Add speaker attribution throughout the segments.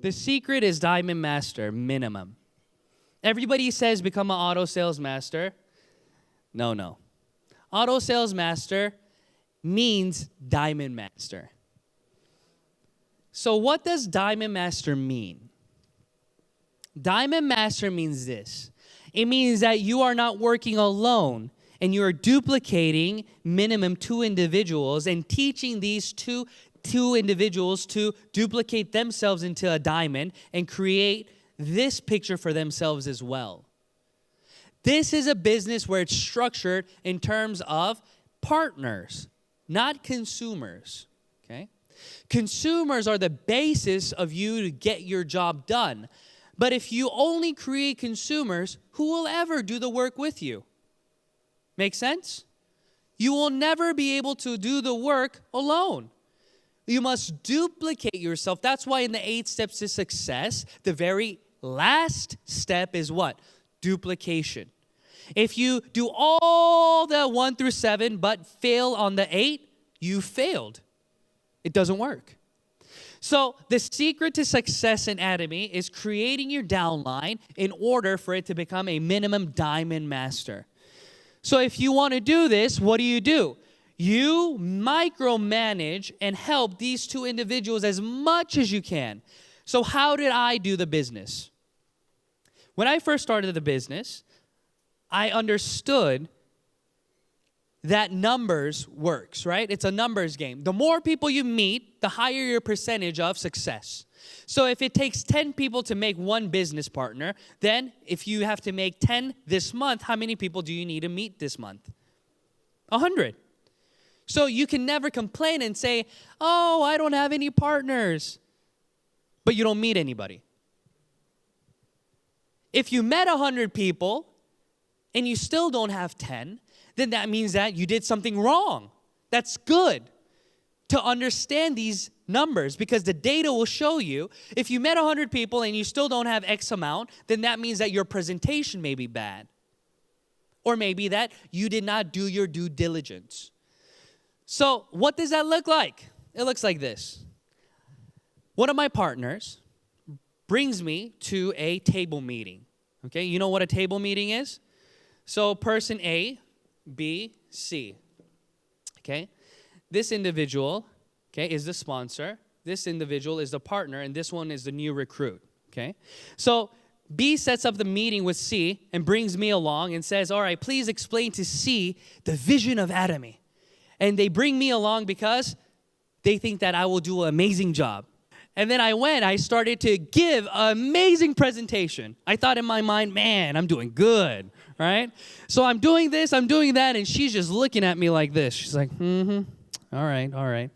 Speaker 1: The secret is Diamond Master, minimum. Everybody says become an auto sales master. No. Auto sales master means Diamond Master. So what does Diamond Master mean? Diamond Master means this. It means that you are not working alone and you are duplicating minimum 2 individuals and teaching these two individuals to duplicate themselves into a diamond and create this picture for themselves as well. This is a business where it's structured in terms of partners, not consumers, okay? Consumers are the basis of you to get your job done. But if you only create consumers, who will ever do the work with you? Make sense? You will never be able to do the work alone. You must duplicate yourself. That's why in the 8 steps to success, the very last step is what? Duplication. If you do all the 1 through 7 but fail on the 8, you failed. It doesn't work. So the secret to success in Atomy is creating your downline in order for it to become a minimum Diamond Master. So if you want to do this, what do? You micromanage and help these 2 individuals as much as you can. So how did I do the business? When I first started the business, I understood that numbers works, right? It's a numbers game. The more people you meet, the higher your percentage of success. So if it takes 10 people to make 1 business partner, then if you have to make 10 this month, how many people do you need to meet this month? 100. So you can never complain and say, oh, I don't have any partners, but you don't meet anybody. If you met 100 people and you still don't have 10, then that means that you did something wrong. That's good to understand these numbers because the data will show you if you met 100 people and you still don't have X amount, then that means that your presentation may be bad. Or maybe that you did not do your due diligence. So what does that look like? It looks like this. One of my partners brings me to a table meeting. Okay, you know what a table meeting is? So person A, B, C. Okay, this individual, okay, is the sponsor. This individual is the partner, and this one is the new recruit. Okay, so B sets up the meeting with C and brings me along and says, all right, please explain to C the vision of Atomy. And they bring me along because they think that I will do an amazing job. And then I started to give an amazing presentation. I thought in my mind, man, I'm doing good, right? So I'm doing this, I'm doing that, and she's just looking at me like this. She's like, all right.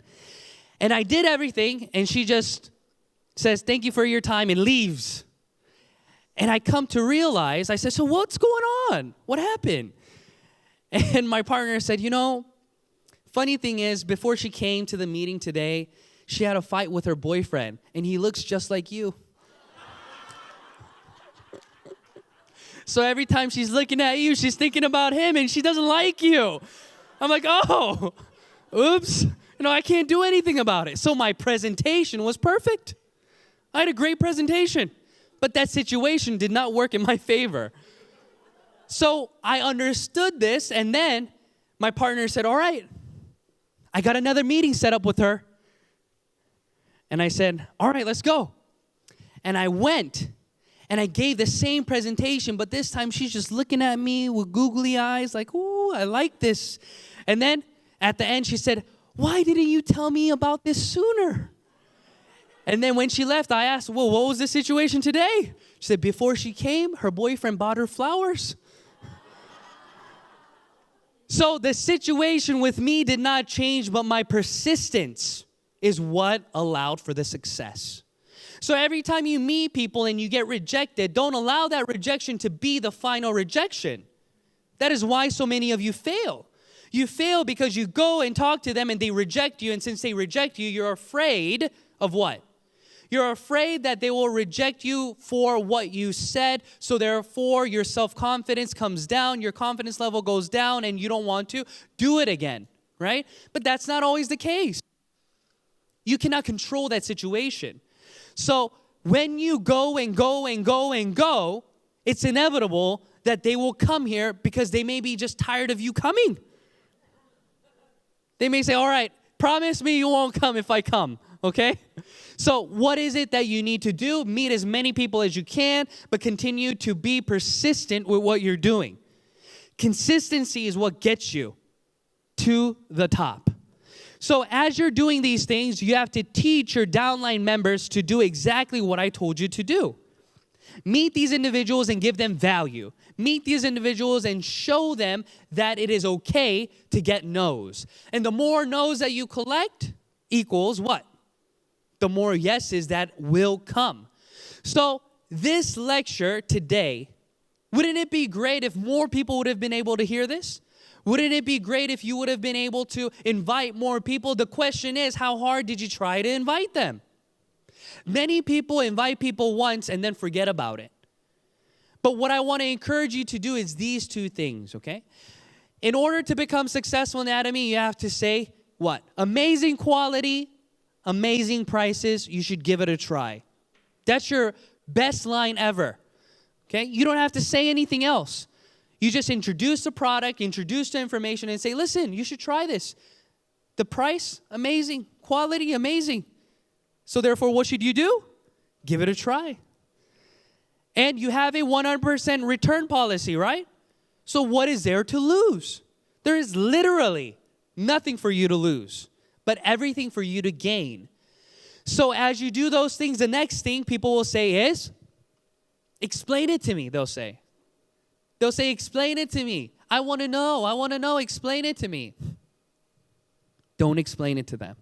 Speaker 1: And I did everything, and she just says, thank you for your time, and leaves. And I come to realize, I said, so what's going on? What happened? And my partner said, funny thing is, before she came to the meeting today, she had a fight with her boyfriend, and he looks just like you. So every time she's looking at you, she's thinking about him, and she doesn't like you. I'm like, oh, oops. I can't do anything about it. So my presentation was perfect. I had a great presentation, but that situation did not work in my favor. So I understood this, and then my partner said, all right, I got another meeting set up with her. And I said, all right, let's go. And I went, and I gave the same presentation, but this time she's just looking at me with googly eyes like, ooh, I like this. And then at the end, she said, why didn't you tell me about this sooner? And then when she left, I asked, well, what was the situation today? She said, before she came, her boyfriend bought her flowers. So the situation with me did not change, but my persistence is what allowed for the success. So every time you meet people and you get rejected, don't allow that rejection to be the final rejection. That is why so many of you fail. You fail because you go and talk to them and they reject you, and since they reject you, you're afraid of what? You're afraid that they will reject you for what you said, so therefore your self-confidence comes down, your confidence level goes down, and you don't want to do it again, right? But that's not always the case. You cannot control that situation. So when you go and go and go and go, it's inevitable that they will come here because they may be just tired of you coming. They may say, all right, promise me you won't come if I come, okay? So what is it that you need to do? Meet as many people as you can, but continue to be persistent with what you're doing. Consistency is what gets you to the top. So as you're doing these things, you have to teach your downline members to do exactly what I told you to do. Meet these individuals and give them value. Meet these individuals and show them that it is okay to get no's. And the more no's that you collect equals what? The more yeses that will come. So this lecture today, wouldn't it be great if more people would have been able to hear this? Wouldn't it be great if you would have been able to invite more people? The question is, how hard did you try to invite them? Many people invite people once and then forget about it. But what I want to encourage you to do is these two things, okay? In order to become successful in Atomy, you have to say what? Amazing quality, amazing prices, you should give it a try. That's your best line ever, okay? You don't have to say anything else. You just introduce the product, introduce the information, and say, listen, you should try this. The price, amazing. Quality, amazing. So therefore, what should you do? Give it a try. And you have a 100% return policy, right? So what is there to lose? There is literally nothing for you to lose, but everything for you to gain. So as you do those things, the next thing people will say is, explain it to me, they'll say. They'll say, explain it to me. I want to know, explain it to me. Don't explain it to them.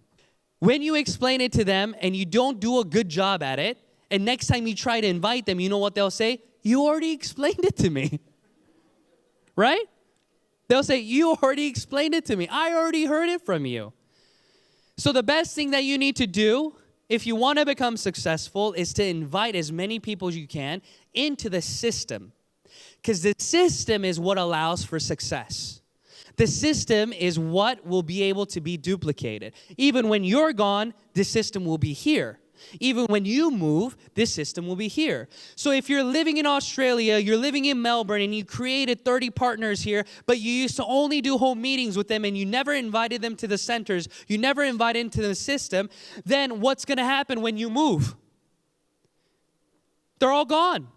Speaker 1: When you explain it to them and you don't do a good job at it, and next time you try to invite them, you know what they'll say? You already explained it to me. Right? They'll say, you already explained it to me. I already heard it from you. So the best thing that you need to do if you want to become successful is to invite as many people as you can into the system. Because the system is what allows for success. The system is what will be able to be duplicated. Even when you're gone, the system will be here. Even when you move, this system will be here. So if you're living in Australia, you're living in Melbourne, and you created 30 partners here, but you used to only do home meetings with them, and you never invited them to the centers, you never invited them to the system, then what's going to happen when you move? They're all gone.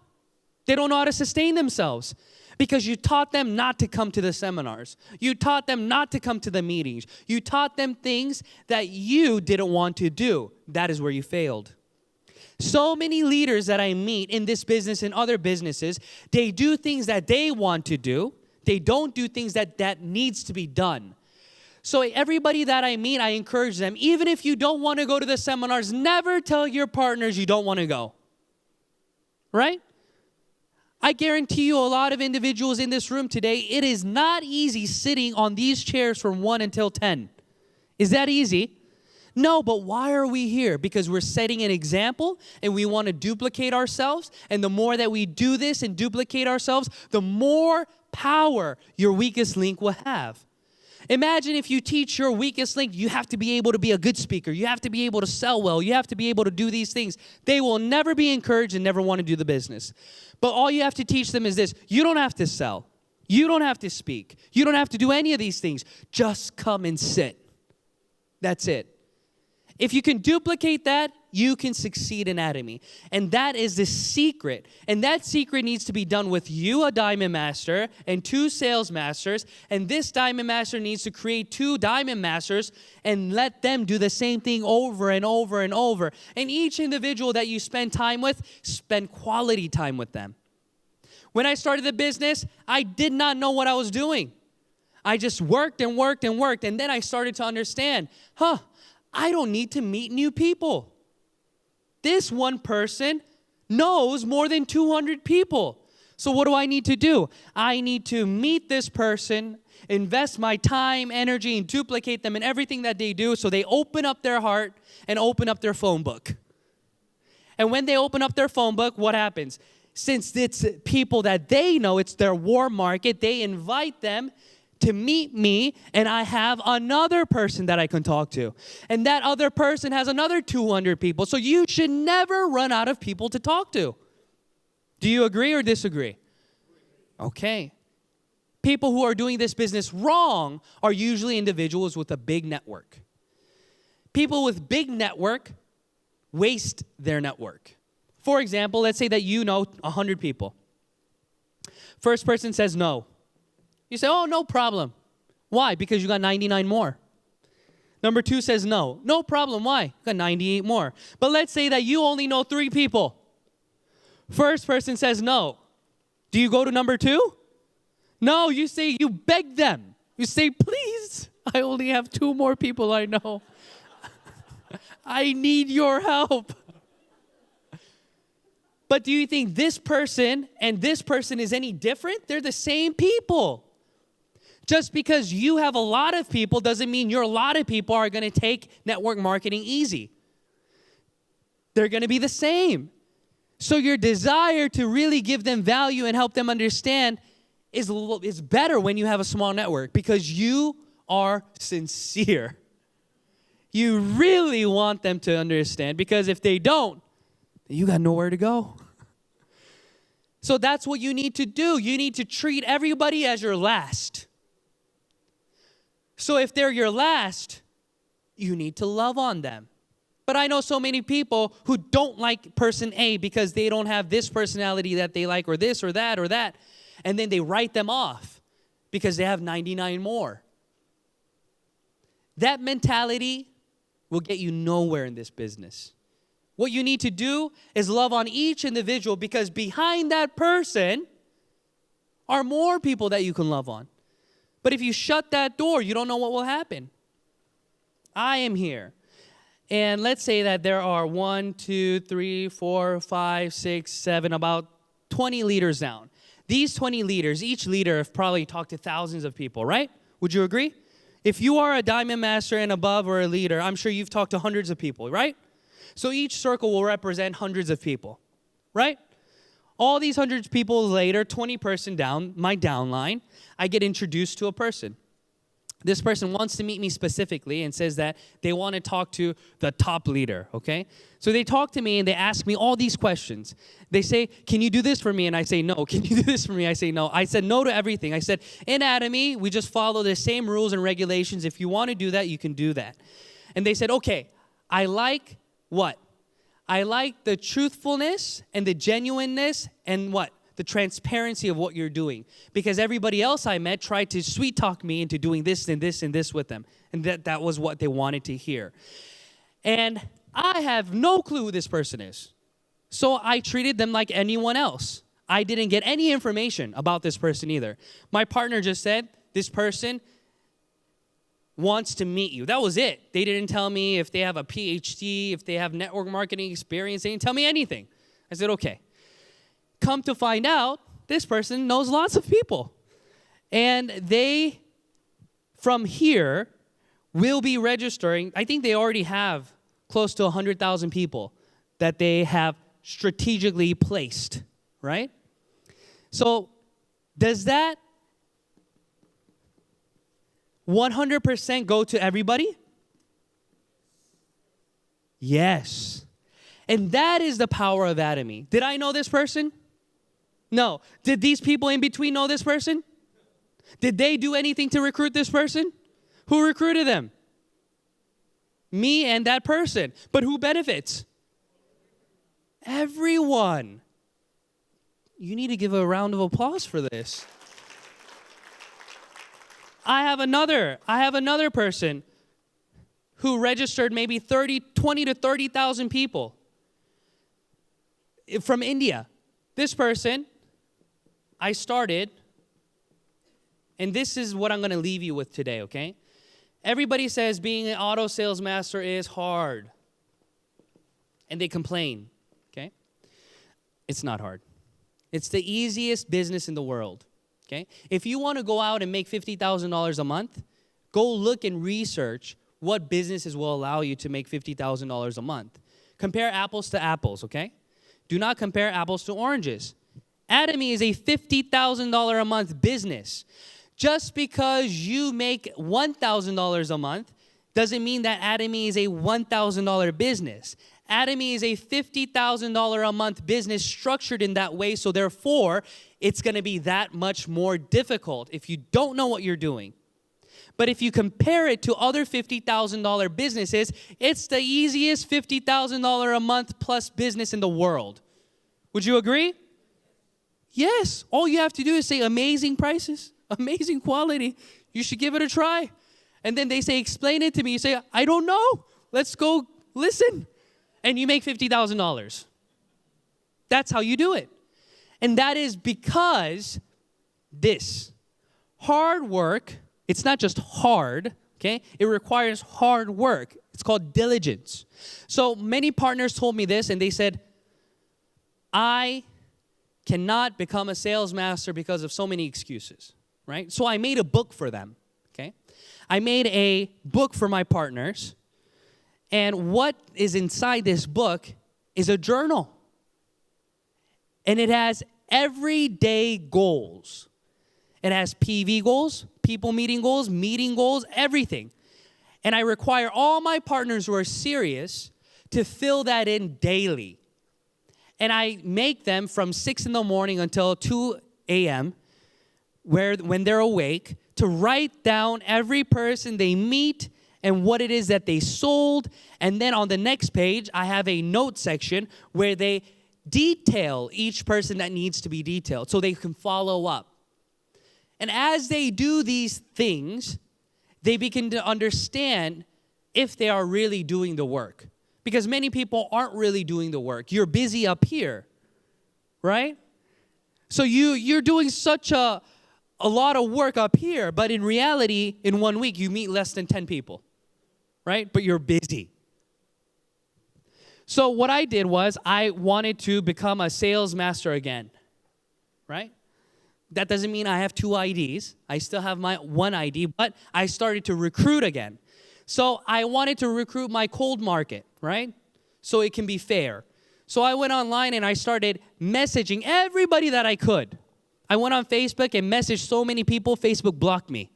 Speaker 1: They don't know how to sustain themselves because you taught them not to come to the seminars. You taught them not to come to the meetings. You taught them things that you didn't want to do. That is where you failed. So many leaders that I meet in this business and other businesses, they do things that they want to do. They don't do things that needs to be done. So everybody that I meet, I encourage them, even if you don't want to go to the seminars, never tell your partners you don't want to go. Right? I guarantee you a lot of individuals in this room today, it is not easy sitting on these chairs from 1 until 10. Is that easy? No, but why are we here? Because we're setting an example and we want to duplicate ourselves. And the more that we do this and duplicate ourselves, the more power your weakest link will have. Imagine if you teach your weakest link, you have to be able to be a good speaker. You have to be able to sell well. You have to be able to do these things. They will never be encouraged and never want to do the business. But all you have to teach them is this. You don't have to sell. You don't have to speak. You don't have to do any of these things. Just come and sit. That's it. If you can duplicate that, you can succeed in Atomy. And that is the secret. And that secret needs to be done with you, a Diamond Master, and 2 Sales Masters. And this Diamond Master needs to create 2 Diamond Masters and let them do the same thing over and over and over. And each individual that you spend time with, spend quality time with them. When I started the business, I did not know what I was doing. I just worked and worked and worked. And then I started to understand, I don't need to meet new people. This one person knows more than 200 people. So what do I need to do? I need to meet this person, invest my time, energy, and duplicate them in everything that they do so they open up their heart and open up their phone book. And when they open up their phone book, what happens? Since it's people that they know, it's their warm market, they invite them to meet me, and I have another person that I can talk to. And that other person has another 200 people. So you should never run out of people to talk to. Do you agree or disagree? Okay. People who are doing this business wrong are usually individuals with a big network. People with big network waste their network. For example, let's say that you know 100 people. First person says no. You say, oh, no problem. Why? Because you got 99 more. Number 2 says no. No problem. Why? You got 98 more. But let's say that you only know 3 people. First person says no. Do you go to number 2? No, you beg them. You say, please, I only have 2 more people I know. I need your help. But do you think this person and this person is any different? They're the same people. Just because you have a lot of people doesn't mean your lot of people are going to take network marketing easy. They're going to be the same. So your desire to really give them value and help them understand is better when you have a small network because you are sincere. You really want them to understand because if they don't, then you got nowhere to go. So that's what you need to do. You need to treat everybody as your last. So if they're your last, you need to love on them. But I know so many people who don't like person A because they don't have this personality that they like or this or that or that. And then they write them off because they have 99 more. That mentality will get you nowhere in this business. What you need to do is love on each individual because behind that person are more people that you can love on. But if you shut that door, you don't know what will happen. I am here. And let's say that there are 1, 2, 3, 4, 5, 6, 7, about 20 leaders down. These 20 leaders, each leader have probably talked to thousands of people, right? Would you agree? If you are a diamond master and above or a leader, I'm sure you've talked to hundreds of people, right? So each circle will represent hundreds of people, right? All these hundreds of people later, 20 person down, my downline, I get introduced to a person. This person wants to meet me specifically and says that they want to talk to the top leader, okay? So they talk to me and they ask me all these questions. They say, can you do this for me? And I say, no. Can you do this for me? I say, no. I said no to everything. I said, in Atomy, we just follow the same rules and regulations. If you want to do that, you can do that. And they said, okay, I like what? I like the truthfulness and the genuineness and what? The transparency of what you're doing. Because everybody else I met tried to sweet talk me into doing this and this and this with them. And that was what they wanted to hear. And I have no clue who this person is. So I treated them like anyone else. I didn't get any information about this person either. My partner just said, this person wants to meet you. That was it. They didn't tell me if they have a PhD, if they have network marketing experience. They didn't tell me anything. I said, okay. Come to find out, this person knows lots of people. And they, from here, will be registering. I think they already have close to 100,000 people that they have strategically placed, right? So does that 100% go to everybody? Yes. And that is the power of Atomy. Did I know this person? No. Did these people in between know this person? Did they do anything to recruit this person? Who recruited them? Me and that person. But who benefits? Everyone. You need to give a round of applause for this. I have another person who registered maybe 20 to 30,000 people from India. This person, I started, and this is what I'm going to leave you with today, okay? Everybody says being an auto sales master is hard, and they complain, okay? It's not hard. It's the easiest business in the world, okay? If you want to go out and make $50,000 a month, go look and research what businesses will allow you to make $50,000 a month. Compare apples to apples, okay? Do not compare apples to oranges. Atomy is a $50,000 a month business. Just because you make $1,000 a month doesn't mean that Atomy is a $1,000 business. Atomy is a $50,000 a month business structured in that way, so therefore, it's going to be that much more difficult if you don't know what you're doing. But if you compare it to other $50,000 businesses, it's the easiest $50,000 a month plus business in the world. Would you agree? Yes. All you have to do is say amazing prices, amazing quality. You should give it a try. And then they say, explain it to me. You say, I don't know. Let's go listen. And you make $50,000. That's how you do it. And that is because this hard work, it's not just hard, okay? It requires hard work. It's called diligence. So many partners told me this, and they said, I cannot become a sales master because of so many excuses, right? So I made a book for them, okay? I made a book for my partners, and what is inside this book is a journal. And it has everyday goals. It has PV goals, people meeting goals, everything. And I require all my partners who are serious to fill that in daily. And I make them from 6 in the morning until 2 a.m., when they're awake, to write down every person they meet and what it is that they sold. And then on the next page, I have a note section where they detail each person that needs to be detailed so they can follow up. And as they do these things, they begin to understand if they are really doing the work. Because many people aren't really doing the work. You're busy up here, right? So you're doing such a lot of work up here, but in reality, in 1 week, you meet less than 10 people, right? But you're busy. So what I did was I wanted to become a sales master again, right? That doesn't mean I have 2 IDs. I still have my 1 ID, but I started to recruit again. So I wanted to recruit my cold market, right? So it can be fair. So I went online and I started messaging everybody that I could. I went on Facebook and messaged so many people, Facebook blocked me.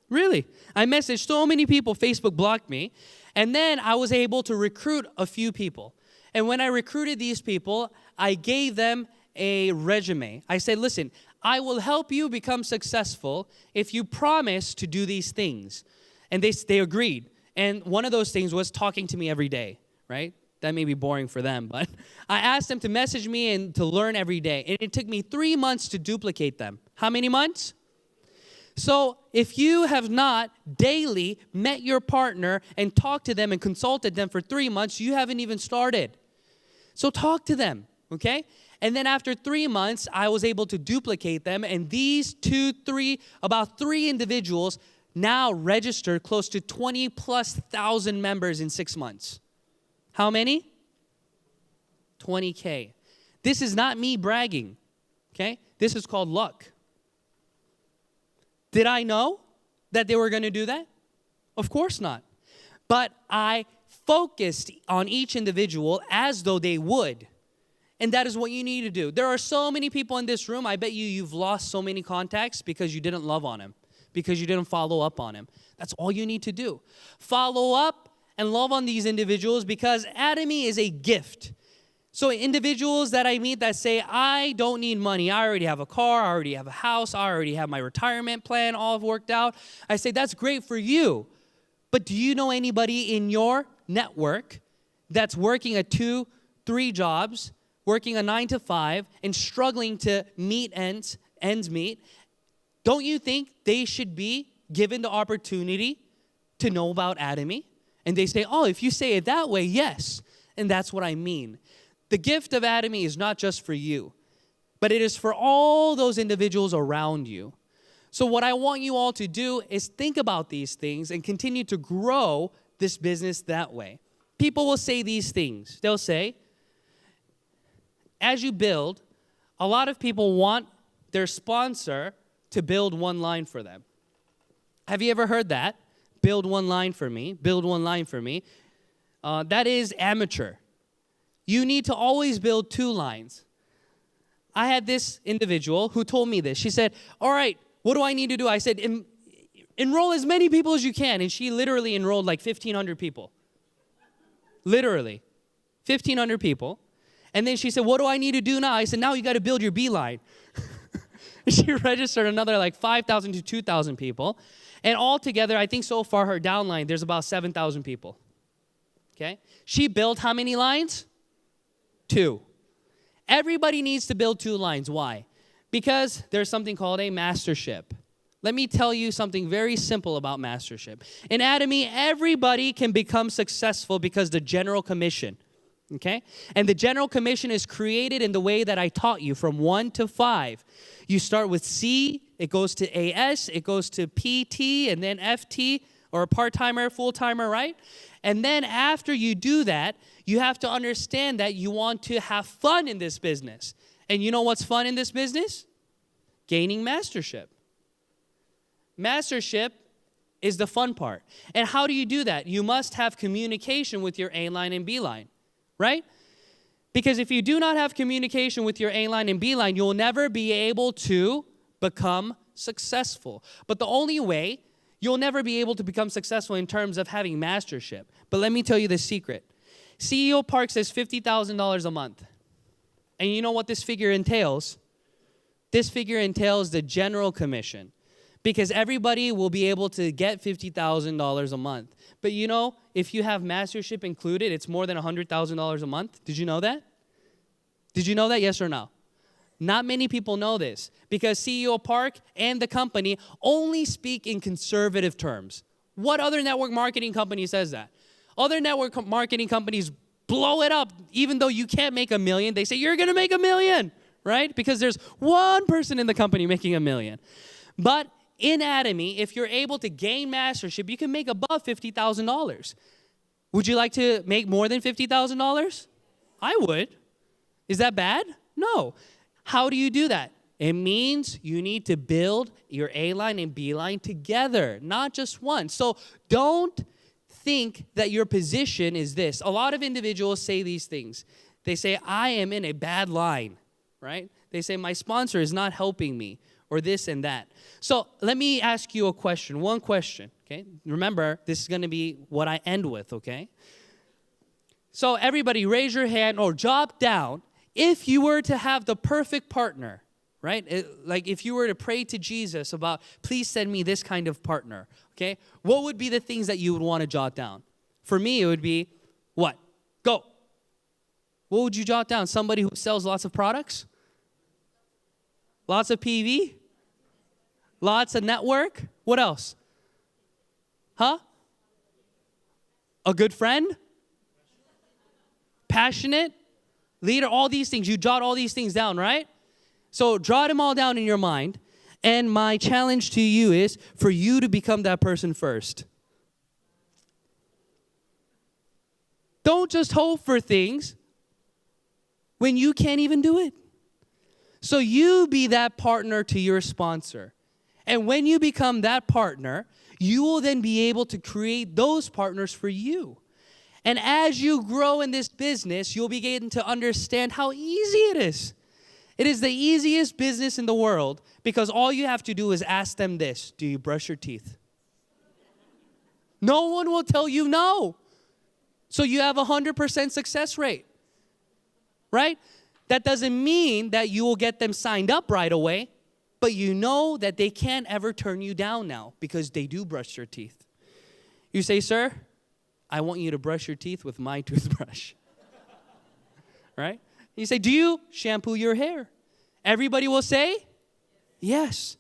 Speaker 1: Really. I messaged so many people, Facebook blocked me. And then I was able to recruit a few people. And when I recruited these people, I gave them a resume. I said, listen, I will help you become successful if you promise to do these things. And they agreed. And one of those things was talking to me every day, right? That may be boring for them, but I asked them to message me and to learn every day. And it took me 3 months to duplicate them. How many months? So if you have not daily met your partner and talked to them and consulted them for 3 months, you haven't even started. So talk to them, okay? And then after 3 months, I was able to duplicate them. And these about three individuals now registered close to 20,000+ members in 6 months. How many? 20K. This is not me bragging, okay? This is called luck. Did I know that they were going to do that? Of course not. But I focused on each individual as though they would. And that is what you need to do. There are so many people in this room, I bet you've lost so many contacts because you didn't love on them, because you didn't follow up on them. That's all you need to do. Follow up and love on these individuals because Atomy is a gift. So individuals that I meet that say, I don't need money. I already have a car. I already have a house. I already have my retirement plan all worked out. I say, that's great for you. But do you know anybody in your network that's working at 2, 3 jobs, working a 9 to 5, and struggling to meet ends meet? Don't you think they should be given the opportunity to know about Atomy? And they say, oh, if you say it that way, yes. And that's what I mean. The gift of Atomy is not just for you, but it is for all those individuals around you. So what I want you all to do is think about these things and continue to grow this business that way. People will say these things. They'll say, as you build, a lot of people want their sponsor to build one line for them. Have you ever heard that? Build one line for me. Build one line for me. That is amateur. You need to always build 2 lines. I had this individual who told me this. She said, all right, what do I need to do? I said, enroll as many people as you can. And she literally enrolled like 1,500 people. Literally. 1,500 people. And then she said, what do I need to do now? I said, now you got to build your beeline. She registered another like 5,000 to 2,000 people. And altogether, I think so far her downline, there's about 7,000 people. Okay? She built how many lines? 2. Everybody needs to build 2 lines. Why? Because there's something called a mastership. Let me tell you something very simple about mastership. In Atomy, everybody can become successful because the General Commission. Okay? And the General Commission is created in the way that I taught you from 1 to 5. You start with C, it goes to AS, it goes to PT, and then FT, or a part-timer, full-timer, right? And then after you do that, you have to understand that you want to have fun in this business. And you know what's fun in this business? Gaining mastership. Mastership is the fun part. And how do you do that? You must have communication with your A line and B line. Right? Because if you do not have communication with your A line and B line, you'll never be able to become successful. But the only way, you'll never be able to become successful in terms of having mastership. But let me tell you the secret. CEO Park says $50,000 a month. And you know what this figure entails? This figure entails the General Commission. Because everybody will be able to get $50,000 a month. But you know, if you have mastership included, it's more than $100,000 a month. Did you know that? Did you know that, yes or no? Not many people know this. Because CEO Park and the company only speak in conservative terms. What other network marketing company says that? Other network marketing companies blow it up. Even though you can't make $1 million, they say, you're going to make $1 million. Right? Because there's one person in the company making $1 million. But in Atomy, if you're able to gain mastership, you can make above $50,000. Would you like to make more than $50,000? I would. Is that bad? No. How do you do that? It means you need to build your A line and B line together, not just one. So don't think that your position is this. A lot of individuals say these things. They say, I am in a bad line, right? They say, my sponsor is not helping me, or this and that. So let me ask you a question, one question, okay? Remember, this is going to be what I end with, okay? So everybody raise your hand or jot down, if you were to have the perfect partner, right? Like if you were to pray to Jesus about, please send me this kind of partner, okay? What would be the things that you would want to jot down? For me, it would be, what? Go. What would you jot down? Somebody who sells lots of products? Lots of PV? Lots of network? What else? Huh? A good friend? Passionate? Leader? All these things. You jot all these things down, right? So jot them all down in your mind. And my challenge to you is for you to become that person first. Don't just hope for things when you can't even do it. So you be that partner to your sponsor. And when you become that partner, you will then be able to create those partners for you. And as you grow in this business, you'll begin to understand how easy it is. It is the easiest business in the world because all you have to do is ask them this: do you brush your teeth? No one will tell you no. So you have a 100% success rate, right? That doesn't mean that you will get them signed up right away, but you know that they can't ever turn you down now because they do brush their teeth. You say, sir, I want you to brush your teeth with my toothbrush. Right? You say, do you shampoo your hair? Everybody will say, yes.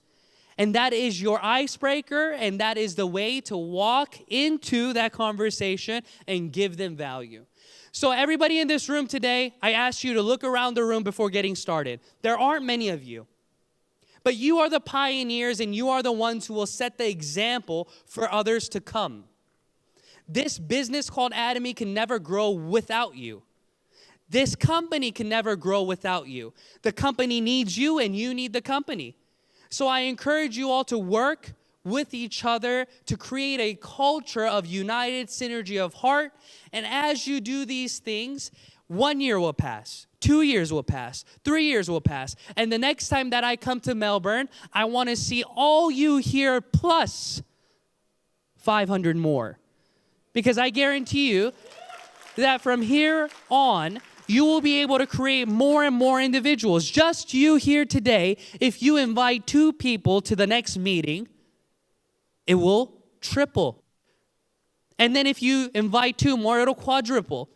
Speaker 1: And that is your icebreaker, and that is the way to walk into that conversation and give them value. So everybody in this room today, I asked you to look around the room before getting started. There aren't many of you. But you are the pioneers, and you are the ones who will set the example for others to come. This business called Atomy can never grow without you. This company can never grow without you. The company needs you, and you need the company. So I encourage you all to work with each other to create a culture of united synergy of heart. And as you do these things, 1 year will pass, 2 years will pass. 3 years will pass. And the next time that I come to Melbourne, I want to see all you here plus 500 more. Because I guarantee you that from here on, you will be able to create more and more individuals. Just you here today, if you invite 2 people to the next meeting, it will triple. And then if you invite 2 more, it'll quadruple.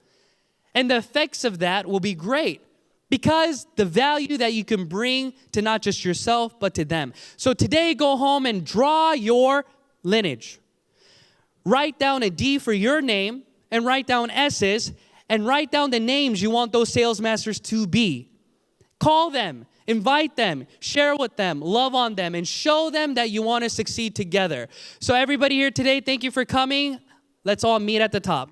Speaker 1: And the effects of that will be great because the value that you can bring to not just yourself, but to them. So today, go home and draw your lineage. Write down a D for your name and write down S's and write down the names you want those sales masters to be. Call them, invite them, share with them, love on them, and show them that you want to succeed together. So everybody here today, thank you for coming. Let's all meet at the top.